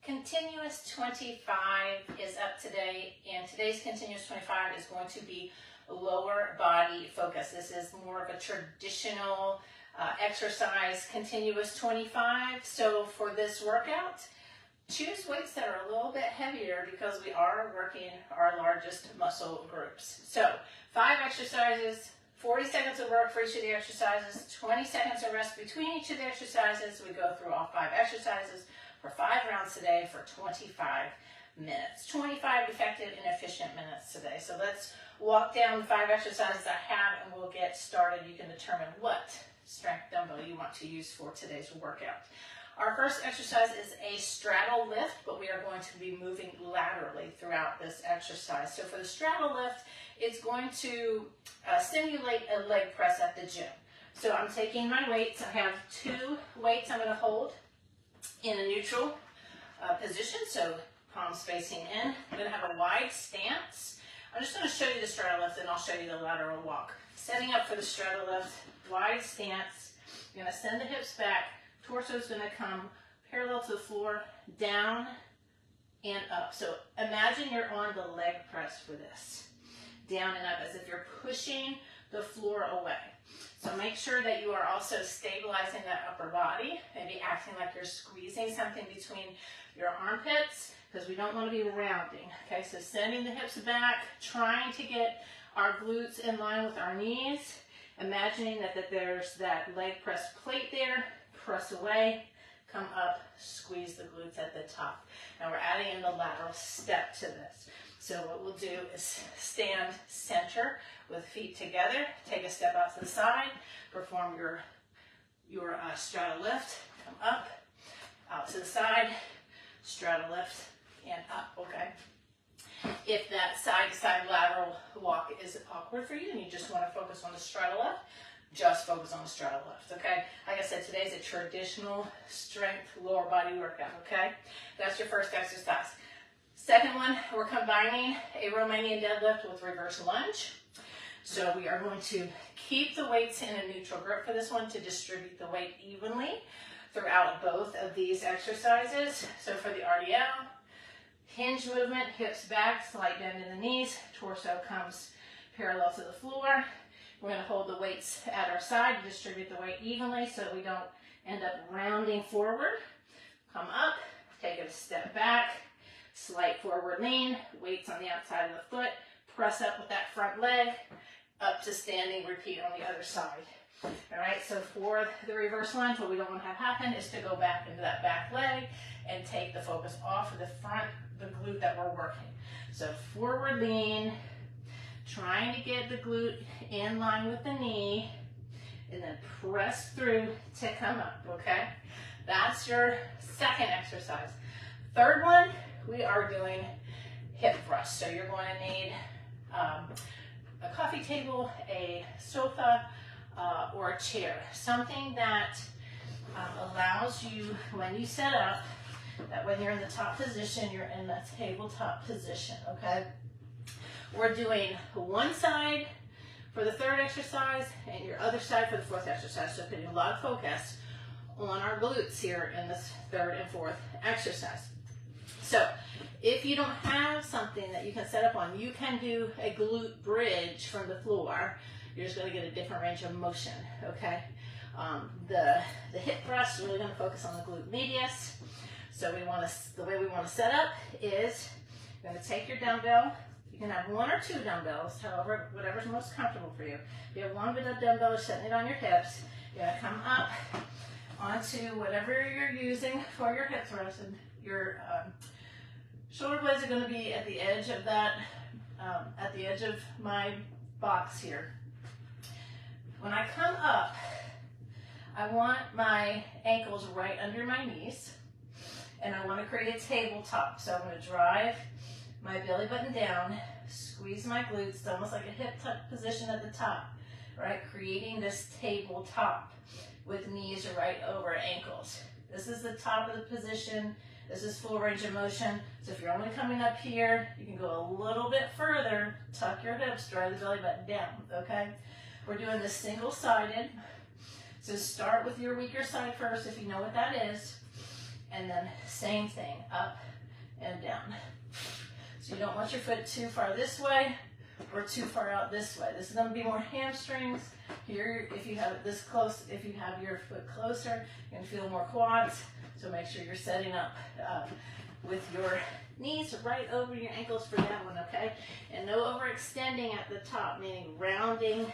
Continuous 25 is up today, and today's continuous 25 is going to be lower body focus. This is more of a traditional exercise, continuous 25. So for this workout, choose weights that are a little bit heavier because we are working our largest muscle groups. So 5 exercises, 40 seconds of work for each of the exercises, 20 seconds of rest between each of the exercises. We go through all 5 exercises for 5 rounds today for 25 minutes. 25 effective and efficient minutes today. So let's walk down the 5 exercises I have and we'll get started. You can determine what strength dumbbell you want to use for today's workout. Our first exercise is a straddle lift, but we are going to be moving laterally throughout this exercise. So for the straddle lift, it's going to simulate a leg press at the gym. So I'm taking my weights. I have 2 weights I'm going to hold in a neutral position, so palms facing in. I'm going to have a wide stance. I'm just going to show you the straddle lift and I'll show you the lateral walk. Setting up for the straddle lift, wide stance. You're going to send the hips back. Torso is going to come parallel to the floor, down and up. So imagine you're on the leg press for this. Down and up as if you're pushing the floor away. So make sure that you are also stabilizing that upper body, maybe acting like you're squeezing something between your armpits because we don't want to be rounding. Okay, so sending the hips back, trying to get our glutes in line with our knees, imagining that there's that leg press plate there, press away, come up, squeeze the glutes at the top. Now we're adding in the lateral step to this. So what we'll do is stand center with feet together, take a step out to the side, perform your straddle lift, come up, out to the side, straddle lift, and up, okay? If that side-to-side lateral walk is awkward for you and you just want to focus on the straddle lift, just focus on the straddle lift, okay? Like I said, today's a traditional strength lower body workout, okay? That's your first exercise. Second one, we're combining a Romanian deadlift with reverse lunge. So we are going to keep the weights in a neutral grip for this one to distribute the weight evenly throughout both of these exercises. So for the RDL, hinge movement, hips back, slight bend in the knees, torso comes parallel to the floor. We're going to hold the weights at our side to distribute the weight evenly so we don't end up rounding forward. Come up, take a step back, slight forward lean, weights on the outside of the foot, press up with that front leg, up to standing, repeat on the other side. All right, so for the reverse lunge, what we don't want to have happen is to go back into that back leg and take the focus off of the front, the glute that we're working. So forward lean, trying to get the glute in line with the knee, and then press through to come up, okay? That's your second exercise. Third one, we are doing hip thrusts. So you're going to need a coffee table, a sofa, or a chair. Something that allows you, when you set up, that when you're in the top position, you're in the tabletop position, okay? We're doing one side for the third exercise and your other side for the fourth exercise. So putting a lot of focus on our glutes here in this third and fourth exercise. So if you don't have something that you can set up on, you can do a glute bridge from the floor. You're just going to get a different range of motion, okay? The hip thrust is really going to focus on the glute medius. So the way we want to set up is you're going to take your dumbbell. You can have 1 or 2 dumbbells, however, whatever's most comfortable for you. If you have 1 dumbbell, you're setting it on your hips. You're going to come up onto whatever you're using for your hip thrust, and your shoulder blades are going to be at the edge of that, at the edge of my box here. When I come up, I want my ankles right under my knees, and I want to create a tabletop. So I'm going to drive my belly button down, squeeze my glutes. It's almost like a hip tuck position at the top, right? Creating this tabletop with knees right over ankles. This is the top of the position. This is full range of motion. So if you're only coming up here, you can go a little bit further, tuck your hips, drive the belly button down, okay? We're doing this single-sided. So start with your weaker side first if you know what that is. and then same thing, up and down. So you don't want your foot too far this way or too far out this way. This is going to be more hamstrings. Here, if you have it this close, if you have your foot closer, you're going to feel more quads. So make sure you're setting up with your knees right over your ankles for that one, okay? And no overextending at the top, meaning rounding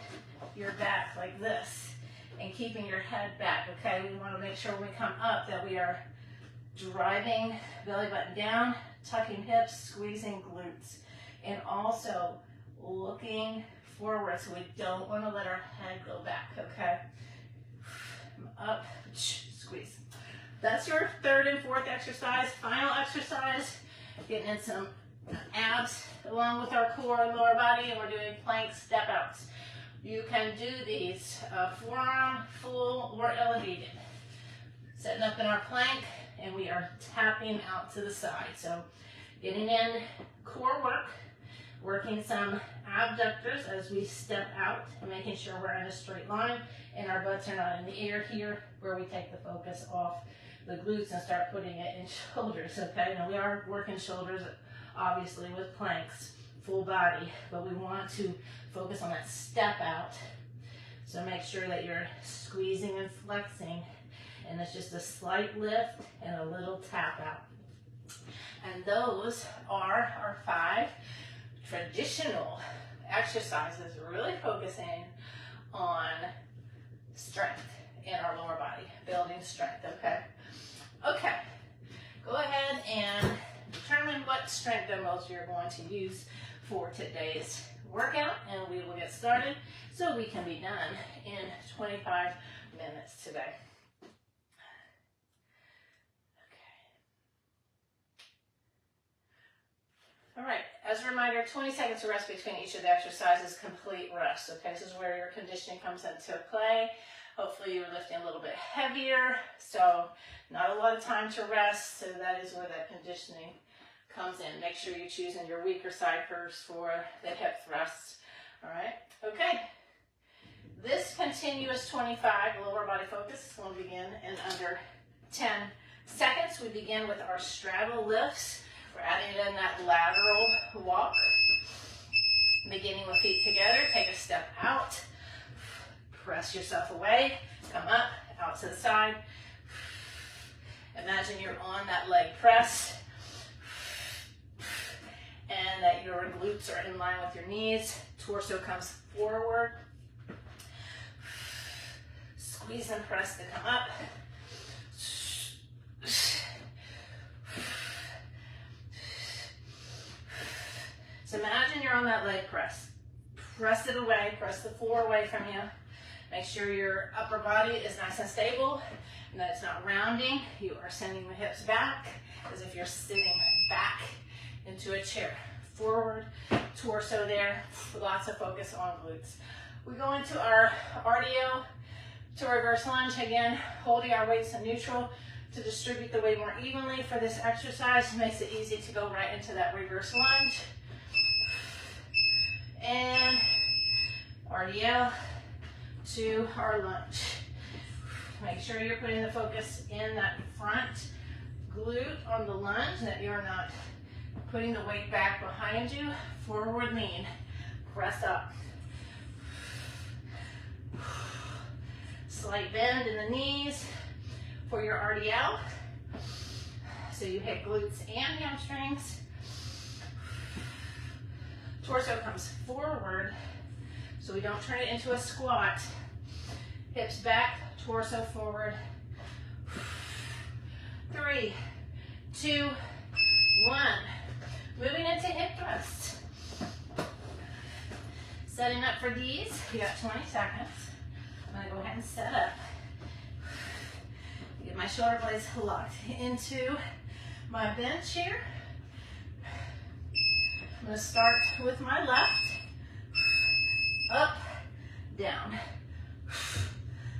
your back like this and keeping your head back, okay? We want to make sure when we come up that we are driving belly button down, tucking hips, squeezing glutes, and also looking forward, so we don't want to let our head go back, okay? Up, squeeze. That's your third and fourth exercise. Final exercise, getting in some abs along with our core and lower body, and we're doing plank step outs. You can do these forearm, full, or elevated. Setting up in our plank, and we are tapping out to the side. So getting in core work, working some abductors as we step out and making sure we're in a straight line and our butts are not in the air here, where we take the focus off the glutes and start putting it in shoulders, okay? Now we are working shoulders, obviously, with planks, full body, but we want to focus on that step out. So make sure that you're squeezing and flexing, and it's just a slight lift and a little tap out. And those are our 5 traditional exercises, really focusing on strength in our lower body, building strength, okay? Okay, go ahead and determine what strength dumbbells you're going to use for today's workout, and we will get started so we can be done in 25 minutes today. All right, as a reminder, 20 seconds of rest between each of the exercises, complete rest. Okay, this is where your conditioning comes into play. Hopefully you're lifting a little bit heavier, so not a lot of time to rest, so that is where that conditioning comes in. Make sure you're choosing your weaker side first for the hip thrusts. All right, okay. This continuous 25 lower body focus is going to begin in under 10 seconds. We begin with our straddle lifts. We're adding in that lateral walk. Beginning with feet together, take a step out. Press yourself away, come up, out to the side. Imagine you're on that leg press and that your glutes are in line with your knees. Torso comes forward. Squeeze and press to come up. So imagine you're on that leg press. Press it away, press the floor away from you. Make sure your upper body is nice and stable and that it's not rounding. You are sending the hips back as if you're sitting back into a chair. Forward, torso there, lots of focus on glutes. We go into our RDL to reverse lunge. Again, holding our weights in neutral to distribute the weight more evenly for this exercise. It makes it easy to go right into that reverse lunge. And RDL to our lunge. Make sure you're putting the focus in that front glute on the lunge, that you're not putting the weight back behind you. Forward lean, press up. Slight bend in the knees for your RDL. So you hit glutes and hamstrings. Torso comes forward, so we don't turn it into a squat. Hips back, torso forward. 3, 2, 1. Moving into hip thrusts. Setting up for these, you got 20 seconds. I'm gonna go ahead and set up. Get my shoulder blades locked into my bench here. I'm going to start with my left, up, down.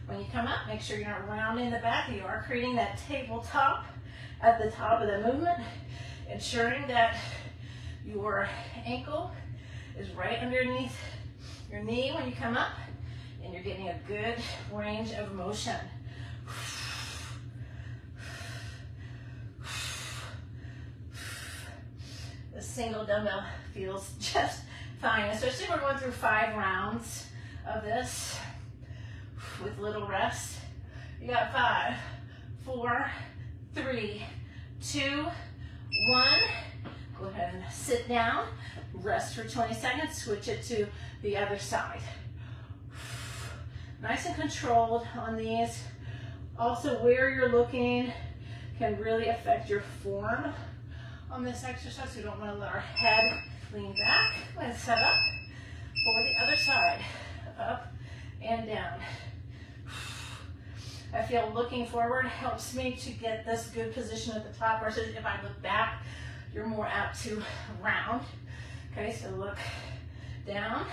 When you come up, make sure you're not rounding the back. You are creating that tabletop at the top of the movement, ensuring that your ankle is right underneath your knee when you come up, and you're getting a good range of motion. The single dumbbell feels just fine, especially if we're going through 5 rounds of this with little rest. You got 5, 4, 3, 2, 1. Go ahead and sit down, rest for 20 seconds, switch it to the other side. Nice and controlled on these. Also, where you're looking can really affect your form on this exercise. We don't want to let our head lean back. Let's set up for the other side, up and down. I feel looking forward helps me to get this good position at the top versus if I look back, you're more apt to round. Okay, so look down.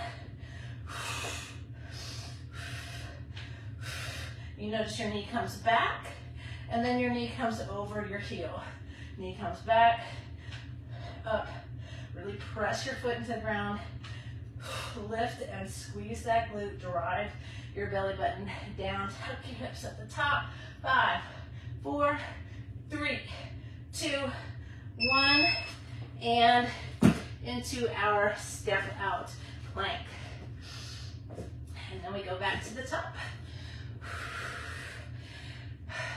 You notice your knee comes back, and then your knee comes over your heel. Knee comes back, up. Really press your foot into the ground. Lift and squeeze that glute. Drive your belly button down. Tuck your hips at the top. 5, 4, 3, 2, 1. And into our step out plank. And then we go back to the top.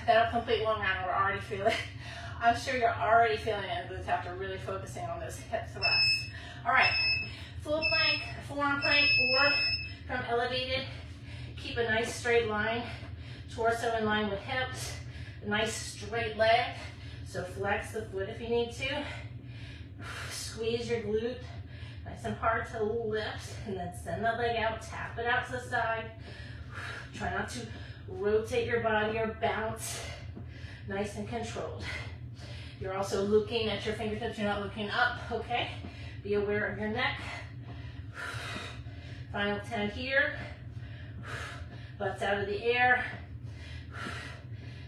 That'll complete one round. We're already feeling, I'm sure you're already feeling it in the glutes after really focusing on those hip thrusts. All right, full plank, forearm plank, or from elevated. Keep a nice straight line, torso in line with hips, a nice straight leg. So flex the foot if you need to. Squeeze your glute, nice and hard to lift, and then send the leg out, tap it out to the side. Try not to rotate your body or bounce, nice and controlled. You're also looking at your fingertips, you're not looking up, okay? Be aware of your neck. Final 10 here. Butts out of the air.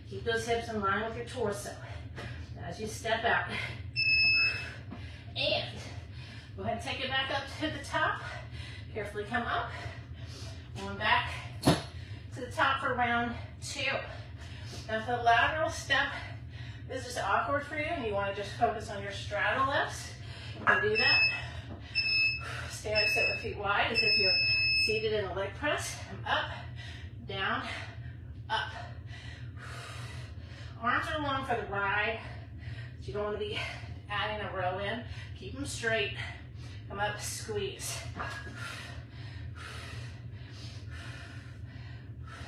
Keep those hips in line with your torso as you step out. And go ahead and take it back up to the top. Carefully come up. Going back to the top for round 2. Now if the lateral step is just awkward for you and you want to just focus on your straddle lifts, you can do that. Stay on sit with feet wide as if you're seated in a leg press. Up, down, up. Arms are long for the ride, but you don't want to be adding a row in. Keep them straight. Come up, squeeze.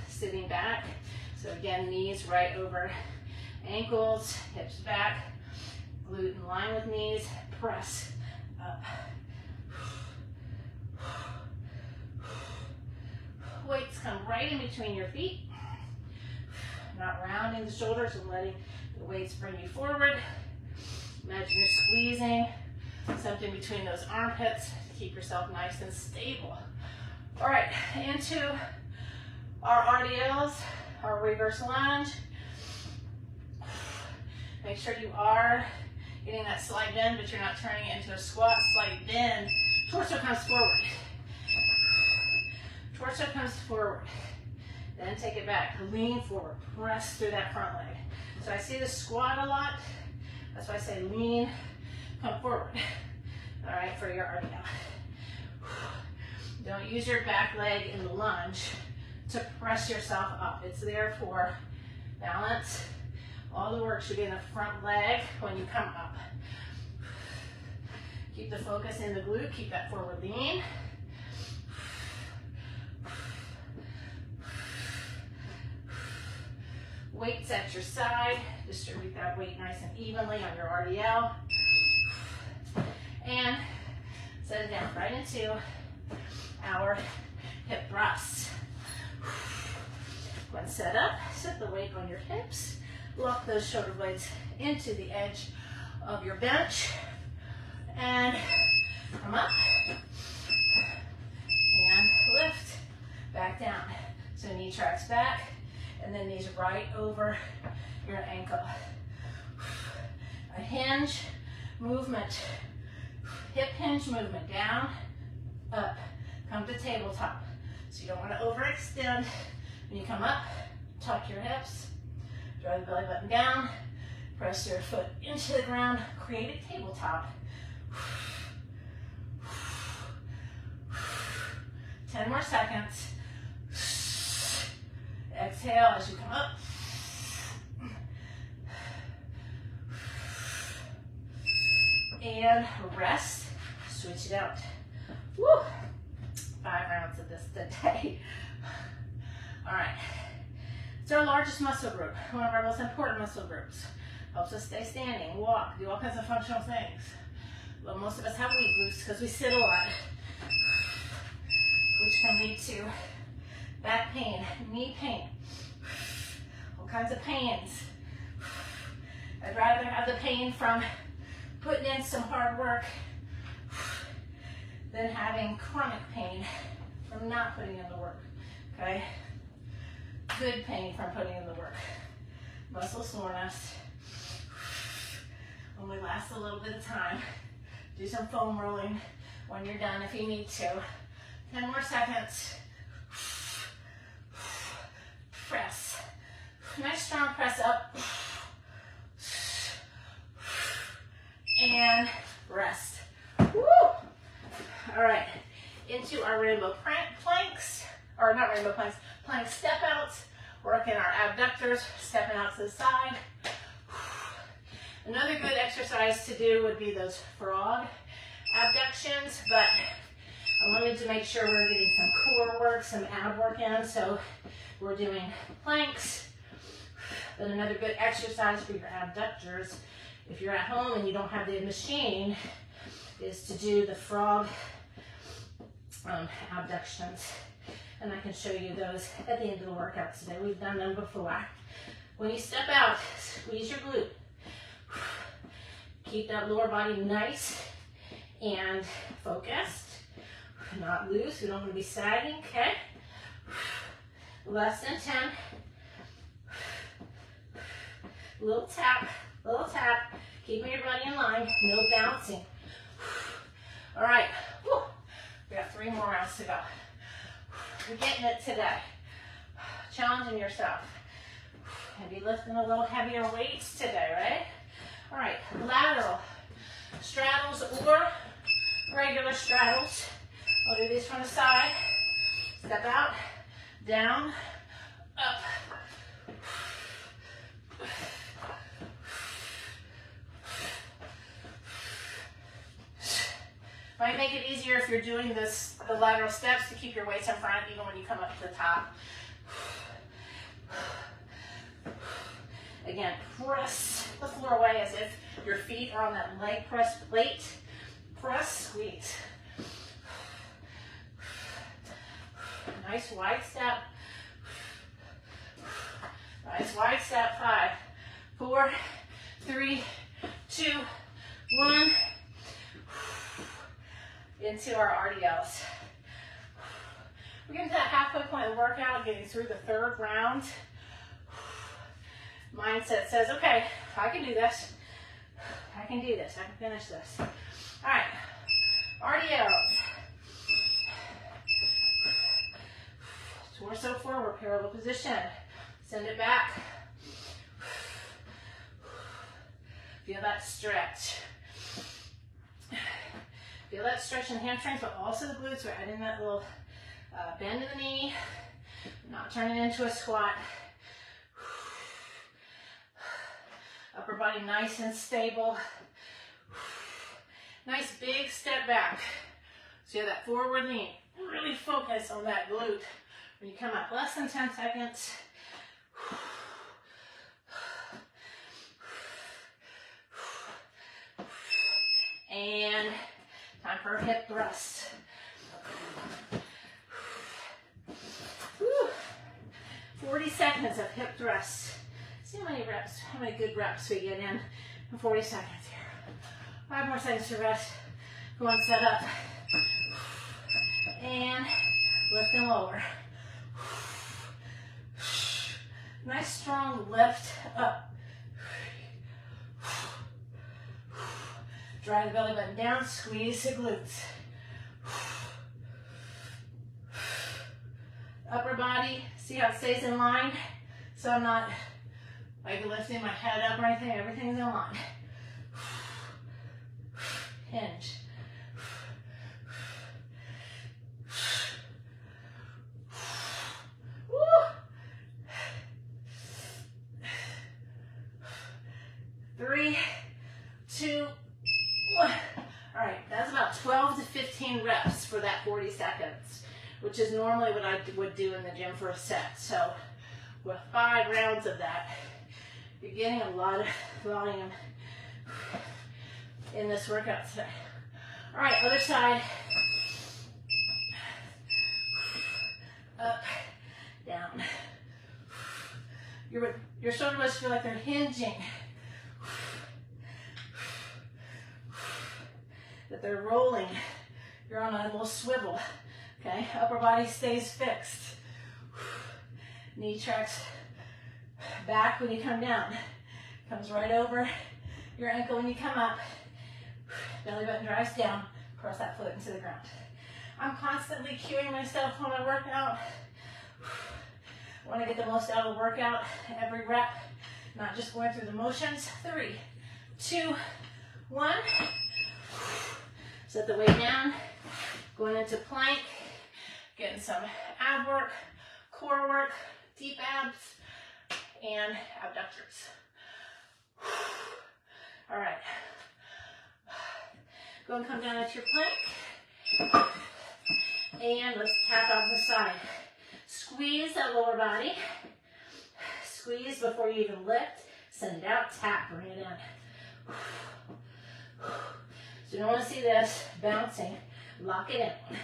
Sitting back. So again, knees right over ankles, hips back, glute in line with knees, press up. Weights come right in between your feet. Not rounding the shoulders and letting the weights bring you forward. Imagine you're squeezing something between those armpits to keep yourself nice and stable. All right, into our RDLs, our reverse lunge. Make sure you are getting that slight bend, but you're not turning it into a squat. Slight bend. Torso comes forward. Torso comes forward. Then take it back. Lean forward. Press through that front leg. So I see the squat a lot. That's why I say lean, come forward. All right, for your RDL. Don't use your back leg in the lunge to press yourself up. It's there for balance. All the work should be in the front leg when you come up. Keep the focus in the glute. Keep that forward lean. Weights at your side. Distribute that weight nice and evenly on your RDL. And set it down right into our hip thrusts. When set up, set the weight on your hips. Lock those shoulder blades into the edge of your bench. And come up. And lift. Back down. So knee tracks back. And then knees right over your ankle. A hinge movement. Hip hinge movement. Down, up. Come to tabletop. So you don't want to overextend. When you come up, tuck your hips. Drive the belly button down. Press your foot into the ground. Create a tabletop. 10 more seconds. Exhale as you come up. And rest. Switch it out. Woo! 5 rounds of this today. All right. It's our largest muscle group, one of our most important muscle groups. Helps us stay standing, walk, do all kinds of functional things. Well, most of us have weak glutes because we sit a lot, which can lead to back pain, knee pain, all kinds of pains. I'd rather have the pain from putting in some hard work than having chronic pain from not putting in the work, okay? Good pain from putting in the work. Muscle soreness only lasts a little bit of time. Do some foam rolling when you're done if you need to. 10 more seconds. Press. Nice strong press up. And rest. Woo! All right, into our rainbow planks, or not rainbow planks, plank step outs. Working our abductors, stepping out to the side. Another good exercise to do would be those frog abductions, but I wanted to make sure we're getting some core work, some ab work in, so we're doing planks. But another good exercise for your abductors, if you're at home and you don't have the machine, is to do the frog abductions. And I can show you those at the end of the workout today. We've done them before. When you step out, squeeze your glute. Keep that lower body nice and focused, not loose. We don't want to be sagging, okay? Less than 10. Little tap, little tap. Keeping your body in line, no bouncing. All right, woo. We got 3 more rounds to go. You're getting it today. Challenging yourself. Maybe lifting a little heavier weights today, right? All right, lateral straddles or regular straddles. I'll do these from the side. Step out, down, up. Might make it easier if you're doing this, the lateral steps, to keep your weights in front even when you come up to the top. Again, press the floor away as if your feet are on that leg press plate. Press, squeeze. Nice wide step. Nice wide step. 5, 4, 3, 2, 1. Into our RDLs. We're getting to that halfway point of the workout, getting through the 3rd round. Mindset says, okay, I can do this. I can do this. I can finish this. All right, RDLs. Torso forward, parallel position. Send it back. Feel that stretch. Feel that stretch in the hamstrings, but also the glutes. We're adding that little bend in the knee. Not turning into a squat. Upper body nice and stable. Nice big step back. So you have that forward lean. Really focus on that glute. When you come up, less than 10 seconds. And time for a hip thrust. Whew. 40 seconds of hip thrust. See how many reps, how many good reps we get in 40 seconds here. 5 more seconds to rest. Go on, set up. And lift and lower. Nice strong lift up. Drive the belly button down, squeeze the glutes. Upper body, see how it stays in line? So I'm not like lifting my head up or anything, everything's in line. hinge. Woo. 3, 2, 1. All right, that's about 12 to 15 reps for that 40 seconds, which is normally what I would do in the gym for a set. So with 5 rounds of that, you're getting a lot of volume in this workout today. All right, other side. Up, down. Your shoulder blades feel like they're hinging. That they're rolling. You're on a little swivel. Okay, upper body stays fixed. Knee tracks back when you come down. Comes right over your ankle when you come up. Belly button drives down. Press that foot into the ground. I'm constantly cueing myself when I work out. I want to get the most out of the workout every rep, not just going through the motions. 3, 2, 1. Set the weight down. Going into plank. Getting some ab work, core work, deep abs, and abductors. All right. Go and come down into your plank. And let's tap out the side. Squeeze that lower body. Squeeze before you even lift. Send it out, tap, bring it in. So you don't want to see this bouncing. Lock it in.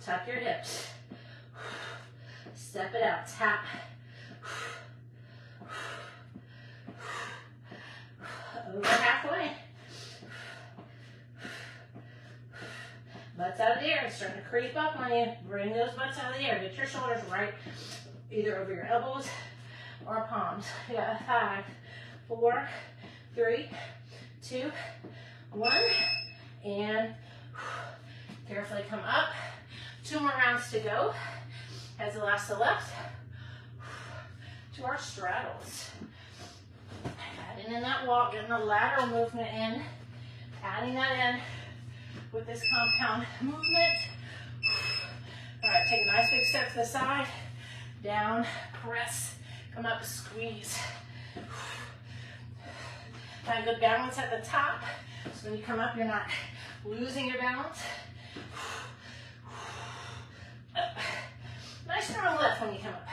Tuck your hips. Step it out, tap. Over halfway. Butts out of the air. It's starting to creep up on you. Bring those butts out of the air. Get your shoulders right, either over your elbows or palms. You got 5, 4, 3, 2, 1, and carefully come up. 2 more rounds to go. As the last to left, to our straddles. Adding in that walk, getting the lateral movement in, adding that in with this compound movement. All right, take a nice big step to the side, down, press, come up, squeeze. Find good balance at the top, so when you come up, you're not losing your balance. Up. Nice strong lift when you come up.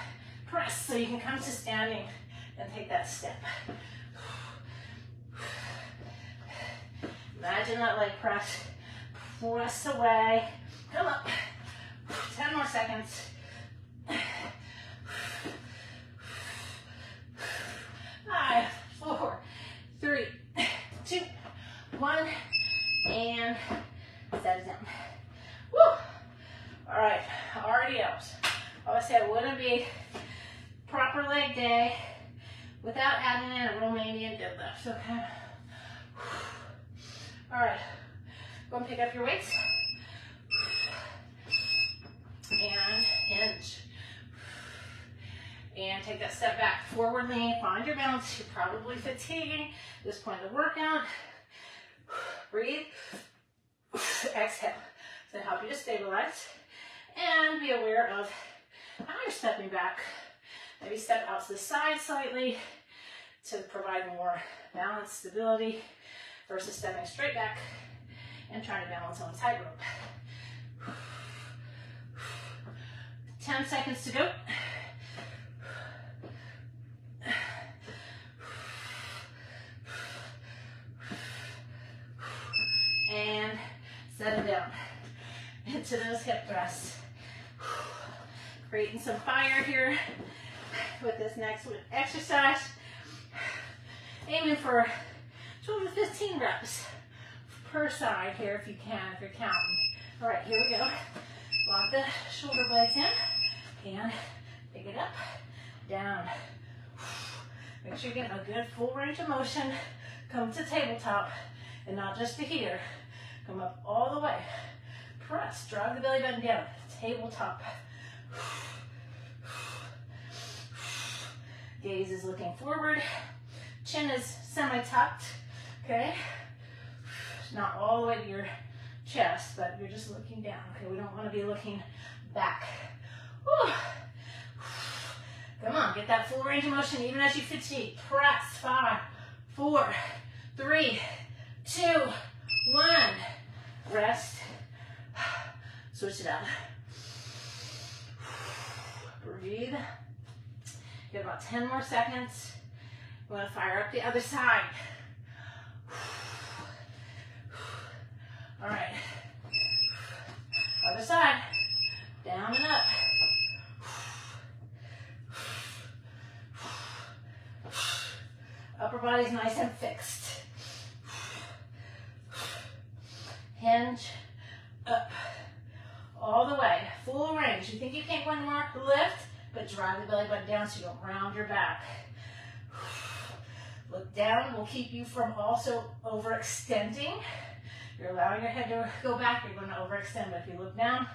Press so you can come to standing and take that step. Imagine that leg press. Press away. Come up. 10 more seconds. 5, 4, 3, 2, 1, and set it down. Woo! All right, RDLs. Obviously, I wouldn't be proper leg day without adding in a Romanian deadlift, okay? All right, go and pick up your weights. And hinge. And take that step back, forward lean, find your balance. You're probably fatiguing at this point of the workout. Breathe. Exhale. So help you to stabilize. And be aware of how you're stepping back. Maybe step out to the side slightly to provide more balance, stability, versus stepping straight back and trying to balance on a tightrope. 10 seconds to go. And set it down into those hip thrusts. Creating some fire here with this next exercise. Aiming for 12 to 15 reps per side here if you can, if you're counting. All right, here we go. Lock the shoulder blades in and pick it up, down. Make sure you're getting a good full range of motion. Come to tabletop and not just to here. Come up all the way. Press, drive the belly button down. Tabletop. Gaze is looking forward. Chin is semi-tucked. Okay. not all the way to your chest, but you're just looking down. Okay, we don't want to be looking back. Whew. Come on, get that full range of motion even as you fatigue. Press. 5, 4, 3, 2, 1. Rest. Switch it out. Breathe. Get about 10 more seconds. We want to fire up the other side. All right. Other side. Down and up. Upper body's nice and fixed. Hinge up. All the way. Full range. You think you can't go anymore? Lift, but drive the belly button down so you don't round your back. Look down will keep you from also overextending. You're allowing your head to go back, you're going to overextend, but if you look down,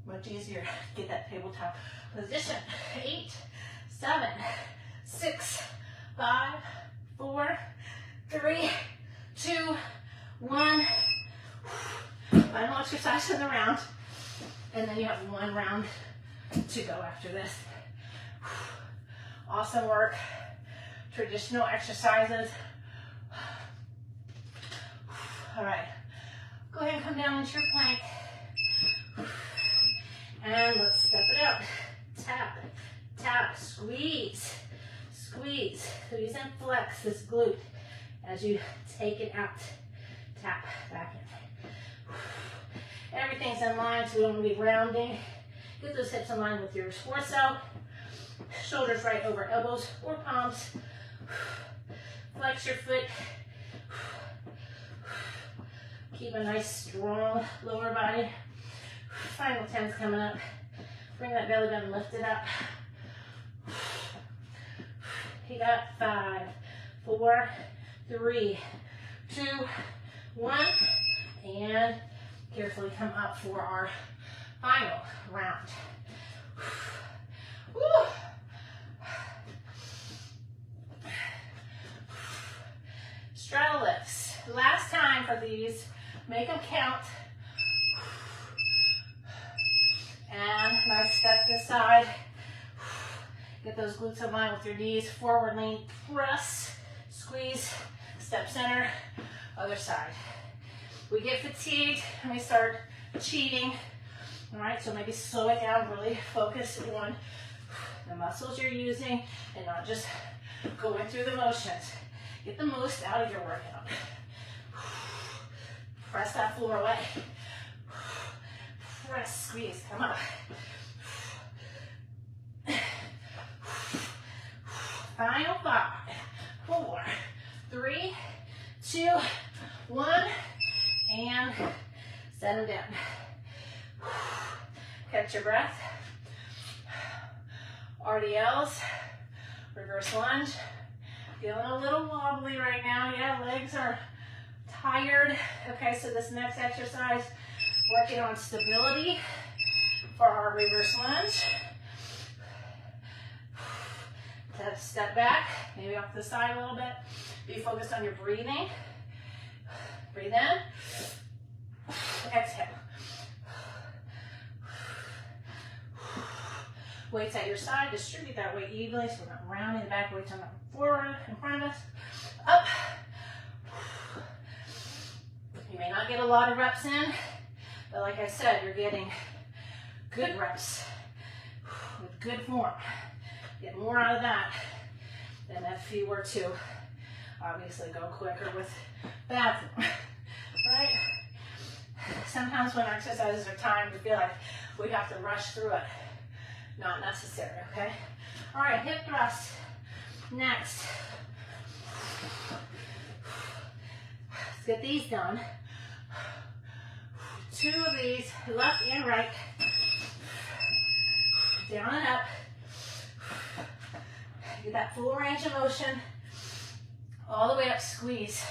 much easier. Get that tabletop position. 8, 7, 6, 5, 4, 3, 2, 1. Final exercise in the round. And then you have one round to go after this. Awesome work. Traditional exercises. All right. Go ahead and come down into your plank. And let's step it out. Tap, tap, squeeze, squeeze. Squeeze and flex this glute as you take it out. Tap, back in. Everything's in line, so we don't want to be rounding. Get those hips in line with your torso. Shoulders right over elbows or palms. Flex your foot. Keep a nice, strong lower body. Final 10's coming up. Bring that belly button lifted up. You got 5, 4, 3, 2, 1, and carefully come up for our final round. Woo. Straddle lifts. Last time for these, make them count. And nice step to the side. Get those glutes in line with your knees. Forward lean, press, squeeze, step center, other side. We get fatigued and we start cheating. All right, so maybe slow it down, really focus on the muscles you're using and not just going through the motions. Get the most out of your workout. Press that floor away. Press, squeeze, come on. Final 5, 4, 3, 2, 1, and set them down. Catch your breath. RDLs, reverse lunge. Feeling a little wobbly right now. Yeah, legs are tired. Okay, so this next exercise, working on stability for our reverse lunge. Step back, maybe off the side a little bit. Be focused on your breathing. Breathe in. Exhale. Weights at your side. Distribute that weight evenly so we're not rounding the back. Weights on the forward in front of us. Up. You may not get a lot of reps in, but like I said, you're getting good reps with good form. Get more out of that than if you were to obviously go quicker with bad form, right? Sometimes when our exercises are timed, we feel like we have to rush through it. Not necessary, okay? All right, hip thrust. Next. Let's get these done. 2 of these, left and right. Down and up. Get that full range of motion. All the way up, squeeze.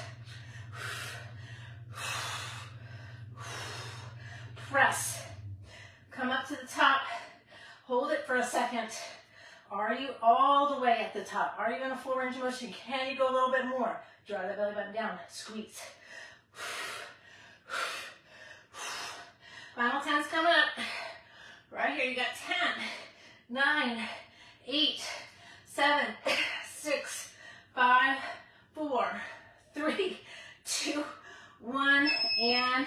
Press. Come up to the top. Hold it for a second. Are you all the way at the top? Are you in a full range of motion? Can you go a little bit more? Draw the belly button down. Squeeze. Final 10's coming up. Right here, you got 10, 9, 8, 7, 6, 5, 4, 3, 2, 1, and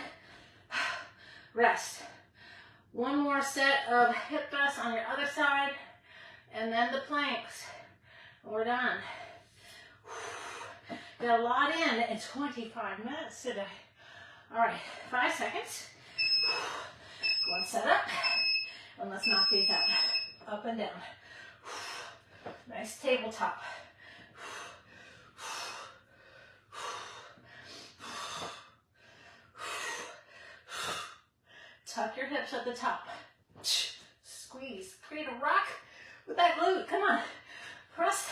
rest. One more set of hip thrusts on your other side, and then the planks. We're done. Got a lot in 25 minutes today. All right, 5 seconds. One set up, and let's knock these out. Up and down. Nice tabletop. Tuck your hips at the top. Squeeze. Create a rock with that glute. Come on. Press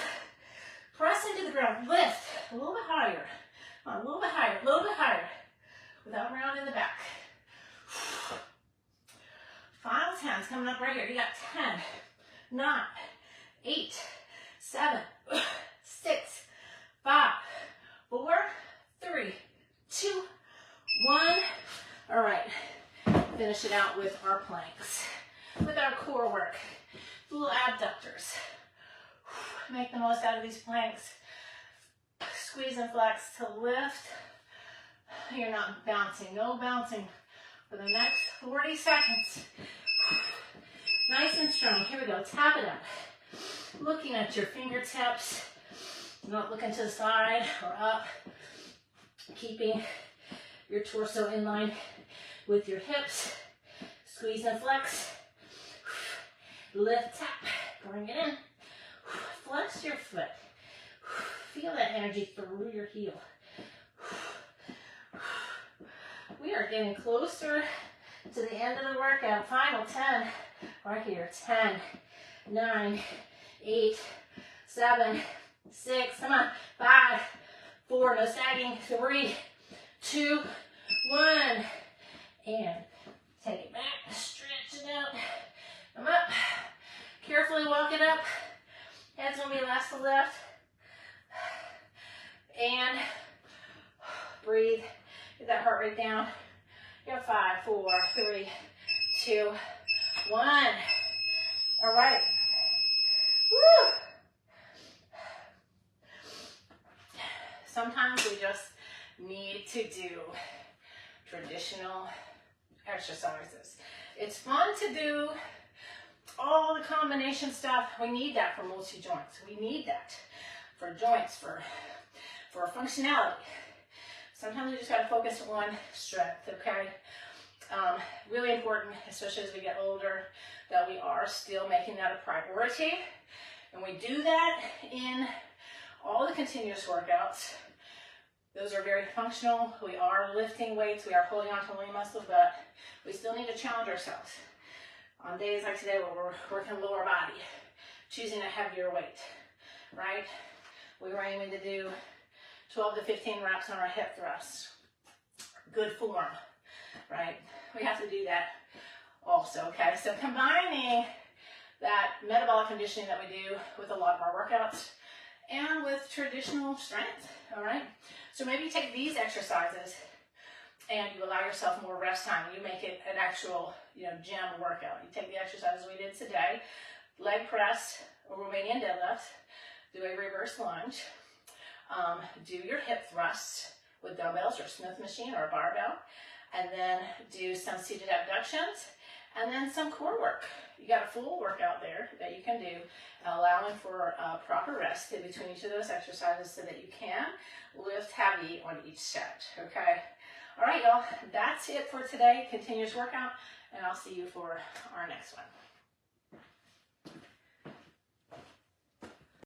into the ground. Lift a little bit higher. A little bit higher. A little bit higher. Without rounding the back. Final 10's coming up right here. You got 10, 9, 8, 7, 6, 5, 4, 3, 2, 1. All right. Finish it out with our planks, with our core work, little abductors. Make the most out of these planks. Squeeze and flex to lift. You're not bouncing, no bouncing for the next 40 seconds. Nice and strong. Here we go. Tap it out. Looking at your fingertips. Not looking to the side or up. Keeping your torso in line with your hips. Squeeze and flex. Lift, tap. Bring it in. Flex your foot. Feel that energy through your heel. We are getting closer to the end of the workout. Final 10. Right here. 10, 9, 8, 7, 6. Come on. 5, 4. No sagging. 3, 2, 1. And take it back. Stretch it out. Come up. Carefully walk it up. Head's going to be last to left. And breathe. Get that heart rate down. You got 5, 4, 3, 2, 1. All right. Woo! Sometimes we just need to do traditional exercises. It's fun to do all the combination stuff. We need that for multi-joints. We need that for joints, for functionality. Sometimes we just got to focus on strength, okay? Really important, especially as we get older, that we are still making that a priority. And we do that in all the continuous workouts. Those are very functional. We are lifting weights. We are holding on to lean muscle, but we still need to challenge ourselves. On days like today where we're working lower body, choosing a heavier weight, right? We were aiming to do 12 to 15 reps on our hip thrusts. Good form, right? We have to do that also, okay? So combining that metabolic conditioning that we do with a lot of our workouts and with traditional strength, all right? So maybe you take these exercises and you allow yourself more rest time. You make it an actual, gym workout. You take the exercises we did today, leg press or Romanian deadlift, do a reverse lunge, do your hip thrusts with dumbbells or Smith machine or a barbell, and then do some seated abductions, and then some core work. You got a full workout there that you can do, allowing for proper rest in between each of those exercises so that you can lift heavy on each set, okay? All right, y'all, that's it for today. Continuous workout, and I'll see you for our next one.